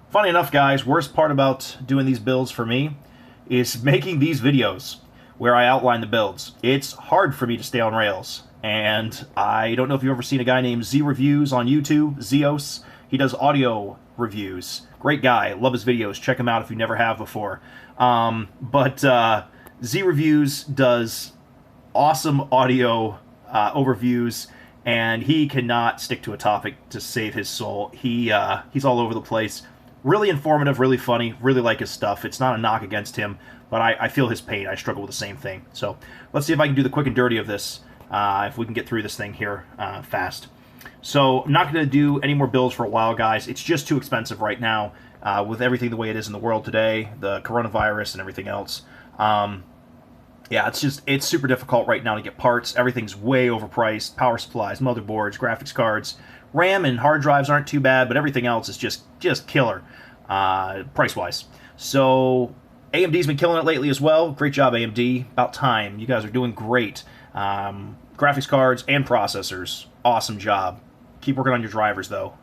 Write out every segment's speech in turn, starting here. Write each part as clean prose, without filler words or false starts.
Funny enough, guys, worst part about doing these builds for me is making these videos where I outline the builds. It's hard for me to stay on rails, and I don't know if you've ever seen a guy named Z Reviews on YouTube, Zeos. He does audio reviews. Great guy. Love his videos. Check him out if you never have before. Z Reviews does awesome audio overviews, and he cannot stick to a topic to save his soul. He's all over the place. Really informative, really funny, really like his stuff. It's not a knock against him, but I feel his pain. I struggle with the same thing. So let's see if I can do the quick and dirty of this, if we can get through this thing here fast. So I'm not going to do any more builds for a while, guys. It's just too expensive right now with everything the way it is in the world today, the coronavirus and everything else. Yeah, it's super difficult right now to get parts. Everything's way overpriced. Power supplies, motherboards, graphics cards. RAM and hard drives aren't too bad, but everything else is just killer price-wise. So AMD's been killing it lately as well. Great job, AMD. About time. You guys are doing great. Graphics cards and processors. Awesome job. Keep working on your drivers, though.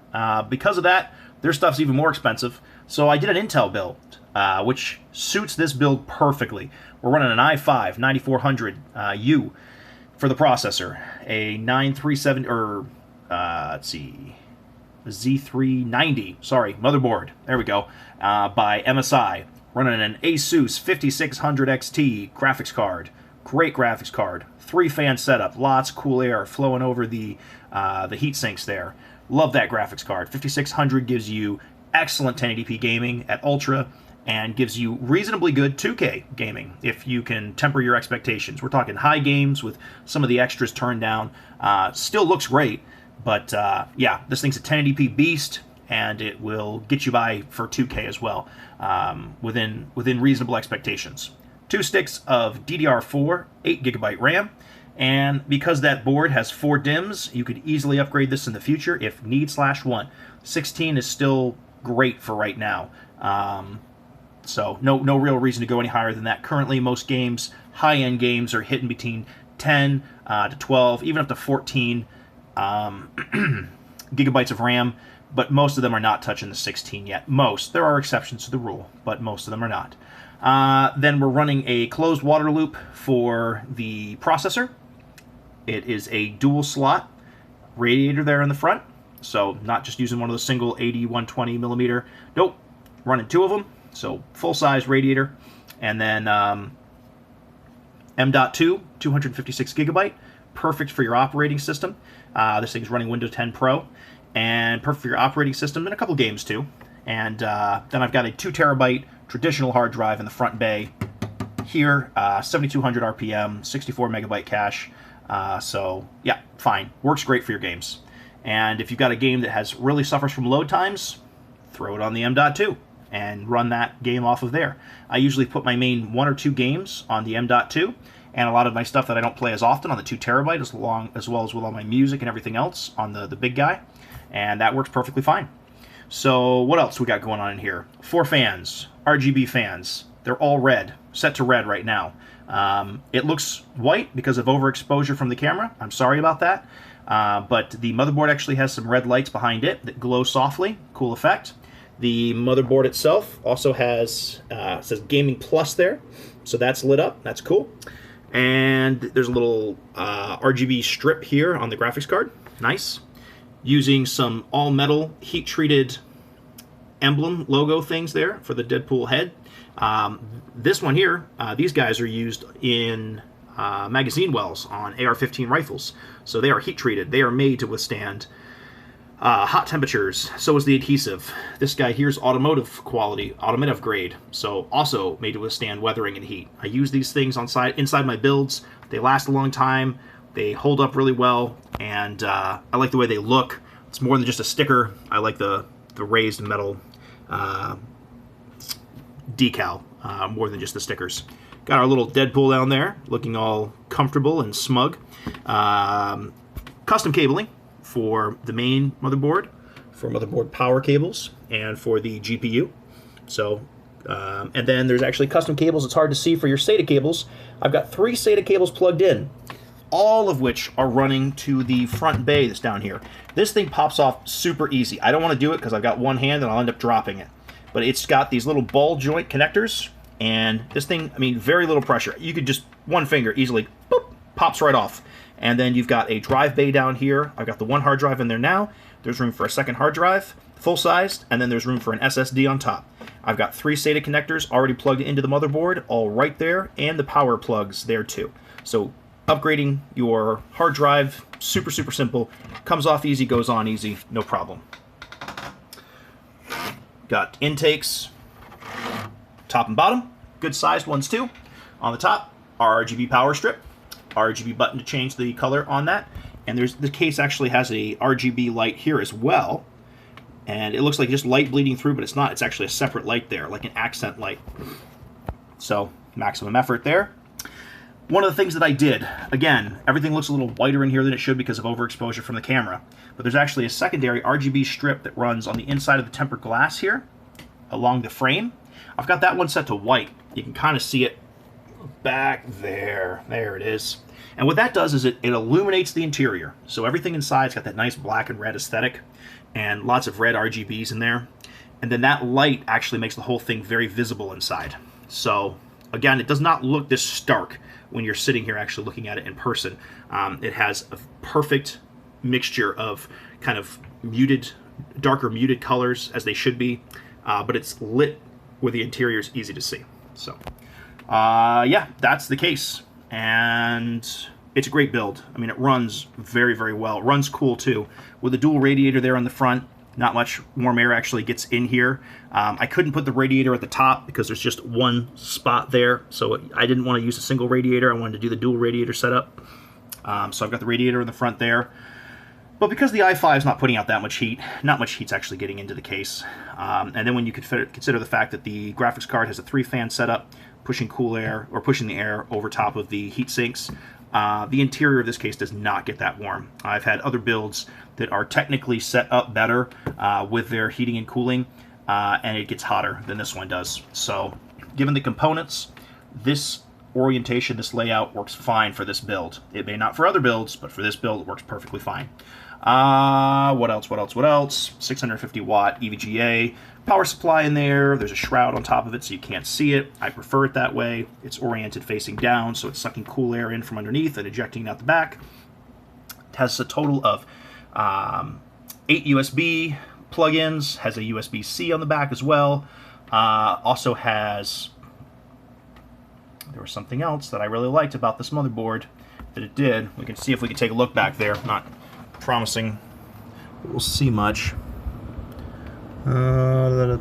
Because of that, their stuff's even more expensive. So I did an Intel build, which suits this build perfectly. We're running an i5 9400U for the processor, a 937 or let's see, Z390. Sorry, motherboard. There we go. By MSI, running an Asus 5600 XT graphics card. Great graphics card. 3-fan setup. Lots of cool air flowing over the heat sinks there. Love that graphics card. 5600 gives you excellent 1080p gaming at Ultra, and gives you reasonably good 2K gaming if you can temper your expectations. We're talking high games with some of the extras turned down. Still looks great, but yeah, this thing's a 1080p beast, and it will get you by for 2K as well, within reasonable expectations. 2 sticks of DDR4, 8GB RAM, and because that board has 4 DIMMs, you could easily upgrade this in the future if need/want. 16 is still great for right now. So no real reason to go any higher than that. Currently, most games, high-end games, are hitting between 10 to 12, even up to 14 gigabytes of RAM, but most of them are not touching the 16 yet. Most. There are exceptions to the rule, but most of them are not. Then we're running a closed water loop for the processor. It is a dual slot radiator there in the front, so not just using one of the single 80-120 millimeter. Nope, running 2 of them. So full-size radiator, and then M.2, 256 gigabyte, perfect for your operating system. This thing's running Windows 10 Pro, and perfect for your operating system and a couple games too. And then I've got a 2 terabyte traditional hard drive in the front bay here, 7200 RPM, 64 megabyte cache. So yeah, fine, works great for your games. And if you've got a game that really suffers from load times, throw it on the M.2. and run that game off of there. I usually put my main 1 or 2 games on the M.2, and a lot of my stuff that I don't play as often on the 2 terabyte, as well as with all my music and everything else on the big guy, and that works perfectly fine. So what else we got going on in here? 4 fans, RGB fans. They're all red, set to red right now. It looks white because of overexposure from the camera. I'm sorry about that, but the motherboard actually has some red lights behind it that glow softly. Cool effect. The motherboard itself also has, says Gaming Plus there, so that's lit up, that's cool. And there's a little Rgb strip here on the graphics card, nice. Using some all-metal, heat-treated emblem logo things there for the Deadpool head. This one here, these guys are used in magazine wells on AR-15 rifles, so they are heat-treated. They are made to withstand hot temperatures. So is the adhesive. This guy here's automotive quality, automotive grade, so also made to withstand weathering and heat. I use these things inside my builds. They last a long time, they hold up really well, and I like the way they look. It's more than just a sticker. I like the raised metal decal more than just the stickers. Got our little Deadpool down there, looking all comfortable and smug. Custom cabling for the main motherboard, for motherboard power cables, and for the GPU. So, and then there's actually custom cables. It's hard to see for your SATA cables. I've got 3 SATA cables plugged in, all of which are running to the front bay that's down here. This thing pops off super easy. I don't want to do it because I've got one hand and I'll end up dropping it. but it's got these little ball joint connectors, and this thing, I mean, very little pressure. You could just, one finger easily, boop, pops right off. And then you've got a drive bay down here. I've got the one hard drive in there now. There's room for a second hard drive, full-sized, and then there's room for an SSD on top. I've got 3 SATA connectors already plugged into the motherboard, all right there, and the power plugs there too. So upgrading your hard drive, super, super simple. Comes off easy, goes on easy, no problem. Got intakes, top and bottom, good sized ones too. On the top, RGB power strip, RGB button to change the color on that. And the case actually has a RGB light here as well. And it looks like just light bleeding through, but it's not. It's actually a separate light there, like an accent light. So maximum effort there. One of the things that I did, again, everything looks a little whiter in here than it should because of overexposure from the camera, but there's actually a secondary RGB strip that runs on the inside of the tempered glass here, along the frame. I've got that one set to white. You can kind of see it back there. There it is. And what that does is it illuminates the interior. So everything inside's got that nice black and red aesthetic, and lots of red RGBs in there. And then that light actually makes the whole thing very visible inside. So again, it does not look this stark when you're sitting here actually looking at it in person. It has a perfect mixture of kind of muted, darker muted colors as they should be, but it's lit where the interior is easy to see. So yeah, that's the case, and it's a great build. I mean, it runs very, very well. It runs cool too, with a dual radiator there on the front. Not much warm air actually gets in here. I couldn't put the radiator at the top because there's just one spot there, so I didn't want to use a single radiator. I wanted to do the dual radiator setup. So I've got the radiator in the front there. But because the i5 is not putting out that much heat, not much heat's actually getting into the case. And then when you consider the fact that the graphics card has a 3-fan setup, pushing cool air, or pushing the air over top of the heat sinks, the interior of this case does not get that warm. I've had other builds that are technically set up better with their heating and cooling, and it gets hotter than this one does. So given the components, this orientation, this layout works fine for this build. It may not for other builds, but for this build it works perfectly fine. What else? 650 watt EVGA power supply in there. There's a shroud on top of it so you can't see it. I prefer it that way. It's oriented facing down, so it's sucking cool air in from underneath and ejecting out the back. It has a total of 8 USB plugins, has a USB-C on the back as well. Also has, there was something else that I really liked about this motherboard that it did. We can see if we can take a look back there. Not promising we'll see much. No,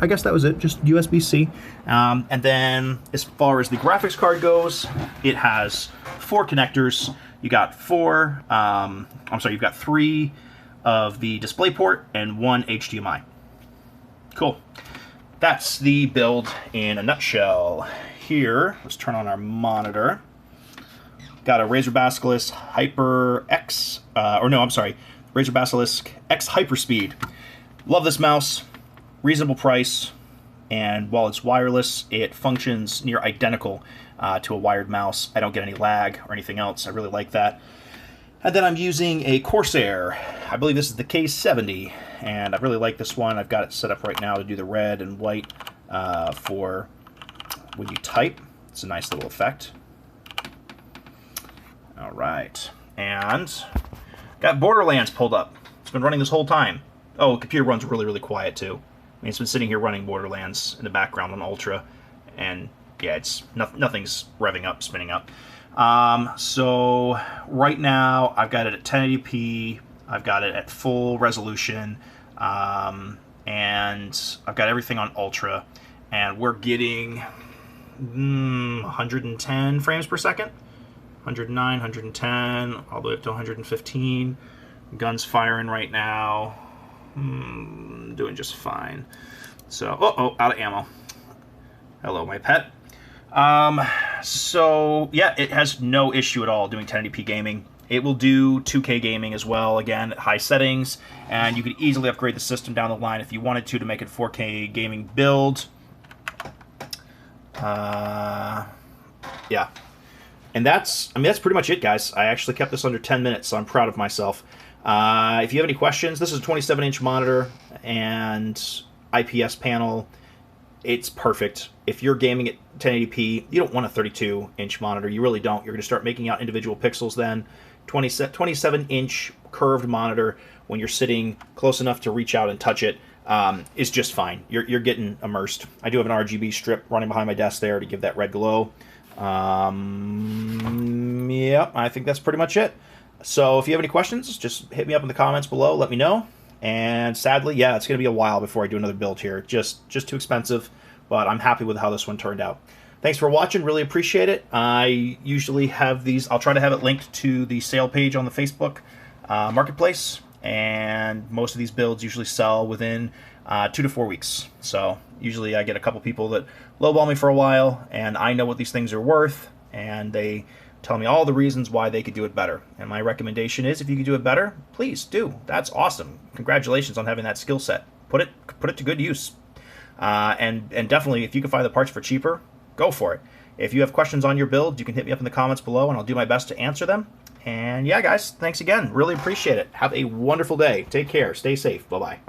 I guess that was it, just USB-C. And then as far as the graphics card goes, it has 4 connectors. You got 3 of the DisplayPort and 1 HDMI. Cool. That's the build in a nutshell. Here, let's turn on our monitor. Got a Razer Basilisk Hyper X, Razer Basilisk X Hyperspeed. Love this mouse, reasonable price, and while it's wireless, it functions near identical to a wired mouse. I don't get any lag or anything else. I really like that. And then I'm using a Corsair. I believe this is the K70, and I really like this one. I've got it set up right now to do the red and white for when you type. It's a nice little effect. All right, and got Borderlands pulled up. It's been running this whole time. Oh, the computer runs really, really quiet too. I mean, it's been sitting here running Borderlands in the background on Ultra, and yeah, it's nothing's revving up, spinning up. So right now I've got it at 1080p. I've got it at full resolution, and I've got everything on Ultra, and we're getting 110 frames per second. 109, 110, all the way up to 115. Gun's firing right now. Doing just fine. So, out of ammo. Hello, my pet. So, yeah, it has no issue at all doing 1080p gaming. It will do 2K gaming as well, again, at high settings, and you could easily upgrade the system down the line if you wanted to make it 4K gaming build. Yeah. And that's pretty much it, guys. I actually kept this under 10 minutes, so I'm proud of myself. If you have any questions, this is a 27-inch monitor and IPS panel. It's perfect. If you're gaming at 1080p, you don't want a 32-inch monitor. You really don't. You're going to start making out individual pixels then. 27-inch curved monitor, when you're sitting close enough to reach out and touch it, is just fine. You're getting immersed. I do have an RGB strip running behind my desk there to give that red glow. Yeah, I think that's pretty much it. So if you have any questions, just hit me up in the comments below. Let me know. And sadly, yeah, it's going to be a while before I do another build here. Just too expensive, but I'm happy with how this one turned out. Thanks for watching. Really appreciate it. I usually have these. I'll try to have it linked to the sale page on the Facebook Marketplace. And most of these builds usually sell within 2 to 4 weeks. So usually I get a couple people that lowball me for a while, and I know what these things are worth, and they tell me all the reasons why they could do it better. And my recommendation is, if you could do it better, please do. That's awesome. Congratulations on having that skill set. Put it to good use. And definitely, if you can find the parts for cheaper, go for it. If you have questions on your build, you can hit me up in the comments below, and I'll do my best to answer them. And yeah, guys, thanks again. Really appreciate it. Have a wonderful day. Take care. Stay safe. Bye-bye.